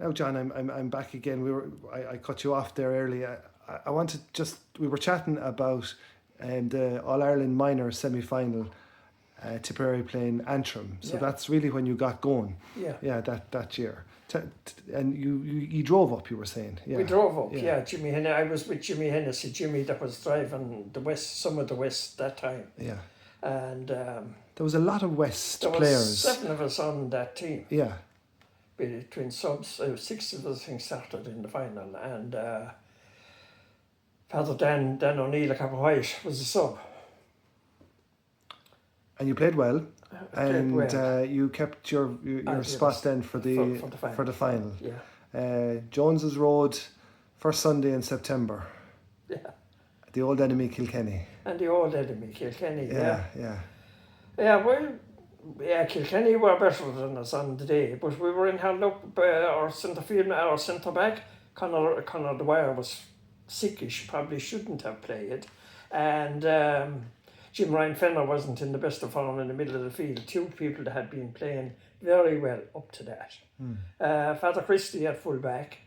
Now, John, I'm back again. I cut you off there earlier. I wanted we were chatting about the All Ireland minor semi final. Tipperary playing Antrim, so that's really when you got going. Yeah. That year. And you drove up. You were saying. Yeah. We drove up. Yeah. Jimmy Hennessy. I was with Jimmy Hennessy. Jimmy that was driving some of the West that time. Yeah. And there was a lot of West there players. Was 7 of us on that team. Yeah. Between subs, 6 of us started in the final, and Father Dan O'Neill, a couple of White, was a sub. And you played well, you kept your spot then for the final. Yeah. Jones's Road, first Sunday in September. Yeah. The old enemy Kilkenny. And the old enemy Kilkenny. Yeah. Kilkenny were better than us on the day, but we were in held up. Our centre field, our centre back, Conor Dwyer was sickish, probably shouldn't have played, and. Jim Ryan Fenner wasn't in the best of form in the middle of the field. 2 people that had been playing very well up to that. Father Christie at full back,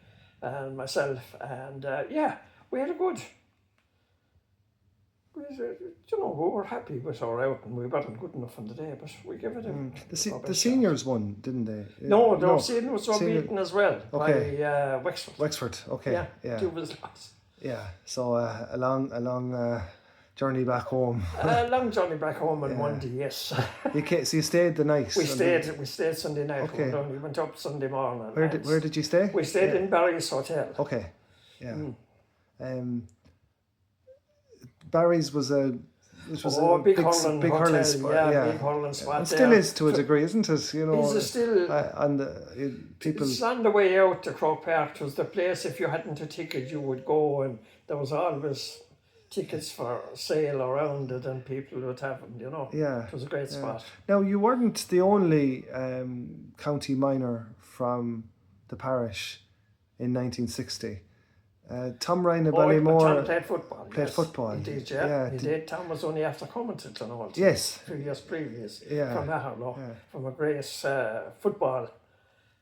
and myself, and we had a good. We were happy with our outing. We weren't good enough on the day, but we gave it a. The seniors won, didn't they? No, the seniors were beaten as well by Wexford. Wexford, okay, yeah. 2 was lost. Yeah, so a long journey back home. A long journey back home on Monday, yes. So you stayed the night? We stayed Sunday night. Okay. We went up Sunday morning. Where did you stay? We stayed in Barry's Hotel. Okay, yeah. Barry's was a big hurling big hurling spot. Yeah, big hurling spot. And still is to a degree, isn't it? You know, it's still. People. It's on the way out to Croke Park. It was the place. If you hadn't a ticket, you would go, and there was always tickets for sale around it, and people would have them, Yeah. It was a great spot. Now, you weren't the only county minor from the parish in 1960. Tom Ryan of Ballymore... Tom played football. Played football. He did, yeah. He did. Tom was only after coming to Clonoulty. Yes. A few years previous. Yeah. From Aherlow. Yeah. From a great football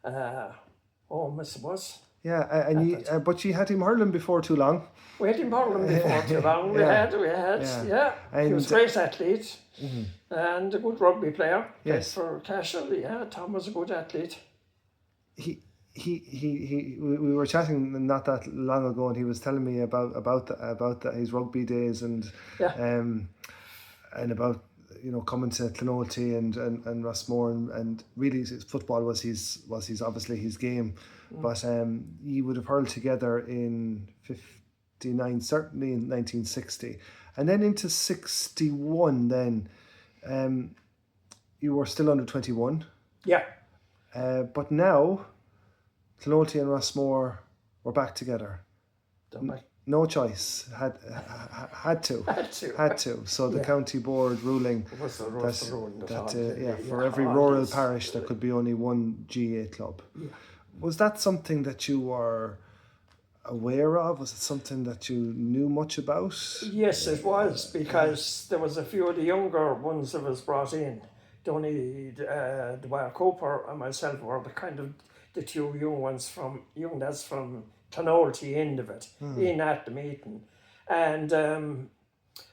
home, I suppose. Yeah, but you had him hurling before too long. We had him hurling before too long. We had. Yeah. He was a great athlete and a good rugby player. Yes. For Cashel, Tom was a good athlete. We were chatting not that long ago, and he was telling me about his rugby days and about coming to Clonoulty and Rossmore and really his football was his obviously his game, but he would have hurled together in 59, certainly in 1960, and then into 61. Then you were still under 21. Yeah. But now Clonoulty and Rossmore were back together. No choice. Had to. So the county board ruling that for every rural parish there could be only one GA club. Yeah. Was that something that you were aware of? Was it something that you knew much about? Yes, it was, because there was a few of the younger ones that was brought in. Donny Dwyer Cooper and myself were the 2 young lads from Clonoulty end of it, in at the meeting. And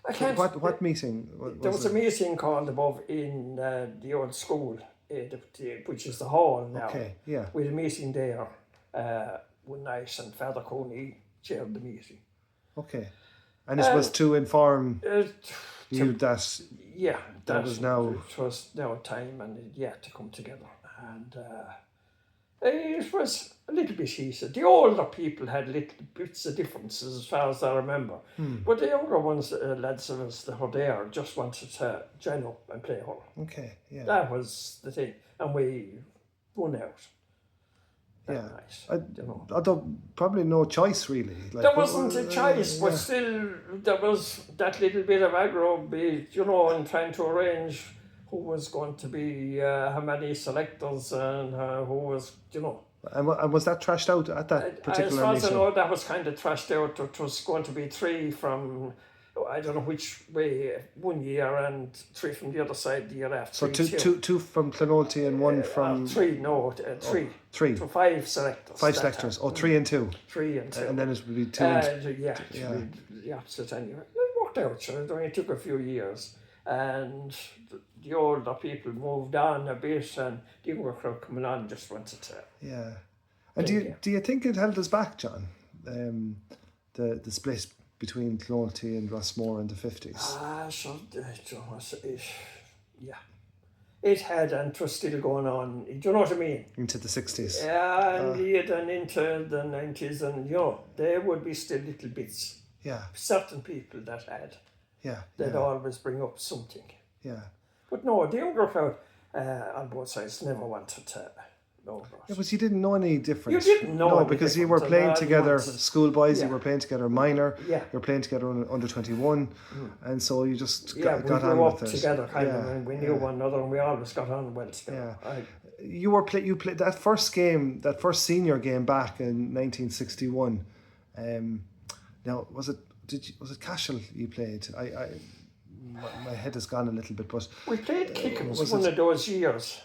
I can't... What meeting? There was a meeting called above in the old school, which is the hall now. Okay, yeah. We had a meeting there one night, and Father Coney chaired the meeting. Okay. And this was to inform you that... Yeah. That was now... It was now time and to come together. And... it was a little bit easier. The older people had little bits of differences as far as I remember. But the younger ones, lads of us that were there, just wanted to join up and play hurling. Okay, yeah. That was the thing. And we won out. Nice. Although probably no choice really. There wasn't a choice, but still there was that little bit of aggro, in trying to arrange who was going to be, how many selectors and who was, And was that trashed out at that particular meeting? As far as I know, that was kind of trashed out. It was going to be 3 from, I don't know which way, 1 year and 3 from the other side the year after. So two from Clonoulty and one from... Three. Three. So 5 selectors. 5 selectors. 3 and 2. 3 and 2. And then it would be 2 and 2. Yeah, the opposite anyway. It worked out, so it only took a few years. And the older people moved on a bit, and the younger crowd coming on just wanted to... Yeah. And do you think it held us back, John? The split between Clonoulty and Rossmore in the 50s? Yeah. It had, and it was still going on. Do you know what I mean? Into the 60s. Yeah, and into the 90s, and there would be still little bits. Yeah. Certain people that had. Yeah. They'd always bring up something. Yeah. But no, the younger crowd on both sides never wanted to know about. Yeah, but you didn't know any difference. You didn't know. No, because you were playing together, schoolboys, you were playing together minor, you were playing together under 21, and so you just got on with it. we grew up together, kind of, and we knew one another, and we always got on well together. Yeah. You played that first game, that first senior game back in 1961. Now, was it Cashel you played? My head has gone a little bit, but we played Kickham's one of those years.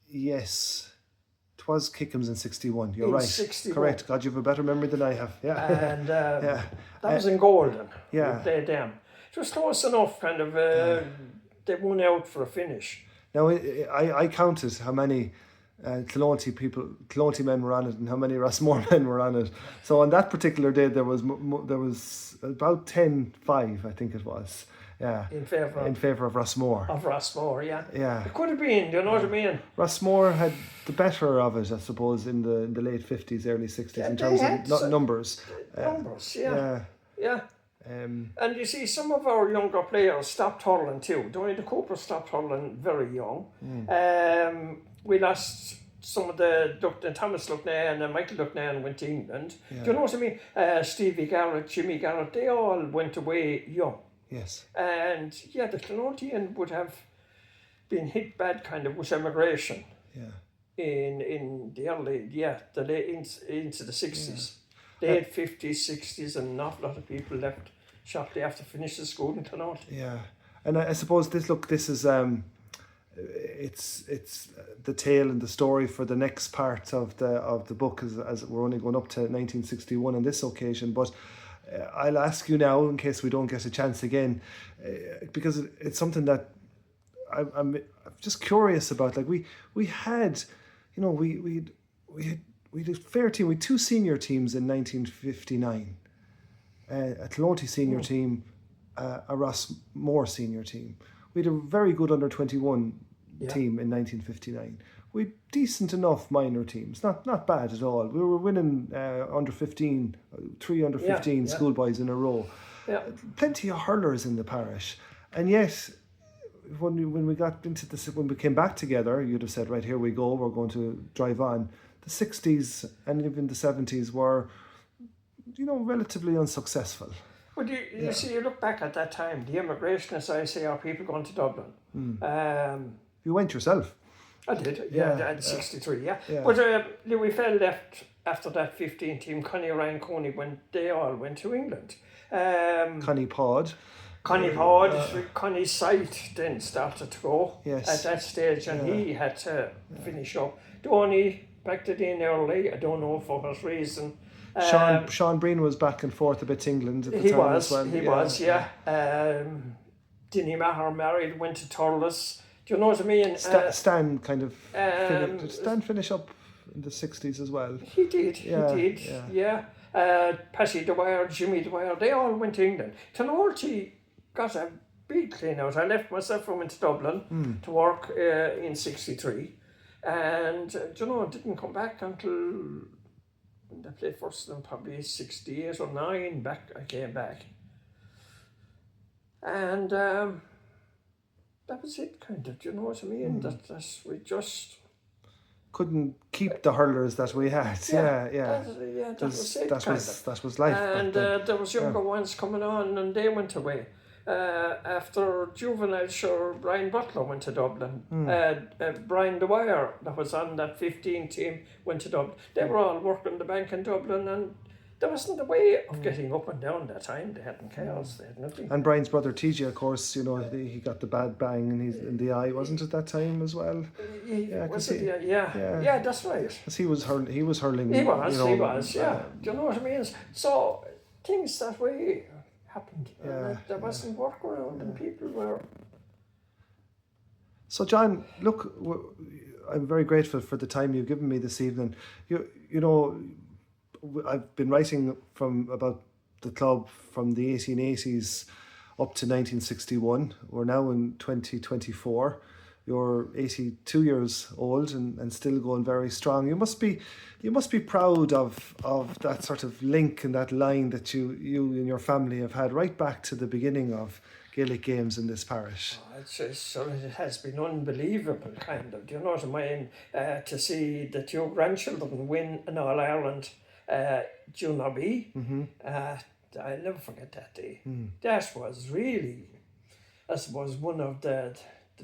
Yes. It was Kickham's in 61. You're right. 61. Correct. God, you have a better memory than I have. Yeah. And that was in Golden. Yeah. We played them. It was close enough, kind of. They won out for a finish. Now, I counted how many Clonoulty men were on it and how many Rossmore men were on it. So on that particular day, there was about 10-5, I think it was. Yeah. In favour of Rossmore. Of Rossmore, yeah. Yeah. It could have been, you know what I mean? Rossmore had the better of it, I suppose, in the late 50s, early 60s, in terms of numbers. Numbers, yeah. Yeah. And you see, some of our younger players stopped hurling too. Donny the Cooper stopped hurling very young. We lost some of the Thomas Lucknahan and Michael Lucknahan went to England. Yeah. Do you know what I mean? Stevie Garrett, Jimmy Garrett, they all went away young. Yes. And the Clonoultian would have been hit bad kind of with emigration. Yeah. In the early, the late into the 60s. Late 50s, 60s, and an awful lot of people left shortly after finishing school in Clonoulty. Yeah. And I suppose this is it's the tale and the story for the next part of the book as we're only going up to 1961 on this occasion, but I'll ask you now in case we don't get a chance again, because it's something that I'm just curious about. Like we had, we had a fair team. We had 2 senior teams in 1959, a Clonoulty senior team, a Rossmore senior team. We had a very good under 21 team in 1959. We had decent enough minor teams, not bad at all. We were winning under 15, 3 under 15 schoolboys in a row. Yeah. Plenty of hurlers in the parish, and yet when we got into this, when we came back together, you'd have said, right, here we go, we're going to drive on. The 60s and even the 70s were, relatively unsuccessful. Well, you see, you look back at that time, the immigration, as I say, are people going to Dublin. You went yourself. I did, in 63, But Louis Fell left after that 15 team. Connie Ryan Coney they all went to England. Connie Pod. Connie's sight then started to go at that stage, and he had to finish up. Donny packed it in early, I don't know for what reason. Sean Breen was back and forth a bit to England at the time as well. He was. Dinny Maher married, went to Thurles. Do you know what I mean? Stan kind of did Stan finish up in the 60s as well? He did. Patty Dwyer, Jimmy Dwyer, they all went to England. Clonoulty got a big clean out. I left myself and went to Dublin to work in 63. And, didn't come back until I played first in probably 68 or 9. I came back. And that was it, kind of. Do you know what I mean? We just couldn't keep the hurlers that we had. That was it. That was life. And there was younger ones coming on, and they went away. After juvenile, sure, Brian Butler went to Dublin. Brian Dwyer, that was on that 15 team, went to Dublin. They were all working the bank in Dublin, and there wasn't a way of getting up and down that time. They hadn't cars, they had nothing. And Brian's brother TJ, of course, you know, he got the bad bang in the eye, wasn't it, that time as well? Yeah, that's right. Because he was hurling. He was, yeah. Do you know what I mean? So things that way happened. There wasn't work around, and people were. So John, look, I'm very grateful for the time you've given me this evening. You know, I've been writing from about the club from the 1880s up to 1961. We're now in 2024. You're 82 years old and still going very strong. You must be proud of that sort of link and that line that you and your family have had right back to the beginning of Gaelic games in this parish. It has been unbelievable, kind of. Do you know what I mean? To see that your grandchildren win an All Ireland Junior B. I'll never forget that day. That was really, I suppose, one of the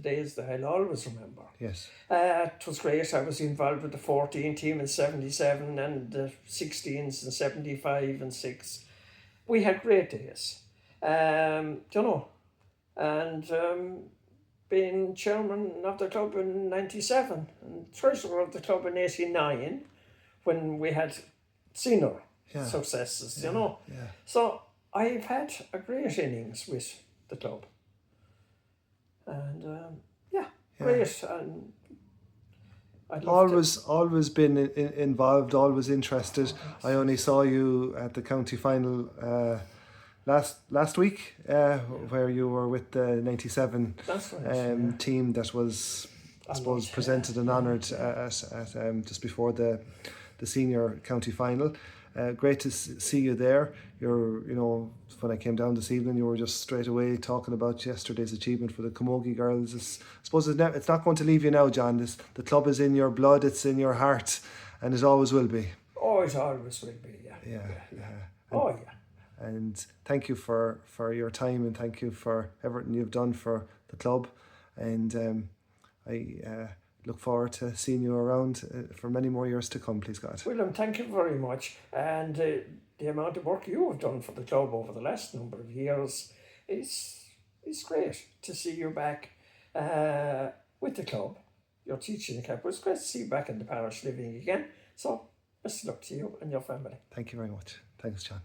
days that I'll always remember. Yes. It was great. I was involved with the 14 team in 77 and the 16s in 75 and 6. We had great days. You know, and being chairman of the club in 97 and treasurer of the club in 89 when we had senior successes, you know. Yeah. So I've had a great innings with the club. And great. And I'd always been involved, always interested. I only saw you at the county final last week, where you were with the 97 team that was, I suppose, presented and honoured at just before the senior county final. Great to see you there. When I came down this evening, you were just straight away talking about yesterday's achievement for the Camogie girls. I suppose it's not going to leave you now, John. The club is in your blood, it's in your heart, and it always will be. Oh, it always will be, yeah. And thank you for your time, and thank you for everything you've done for the club. And I look forward to seeing you around for many more years to come, please God. William, thank you very much. And the amount of work you have done for the club over the last number of years is great to see you back with the club. You're teaching the club. It's great to see you back in the parish living again. So best of luck to you and your family. Thank you very much. Thanks, John.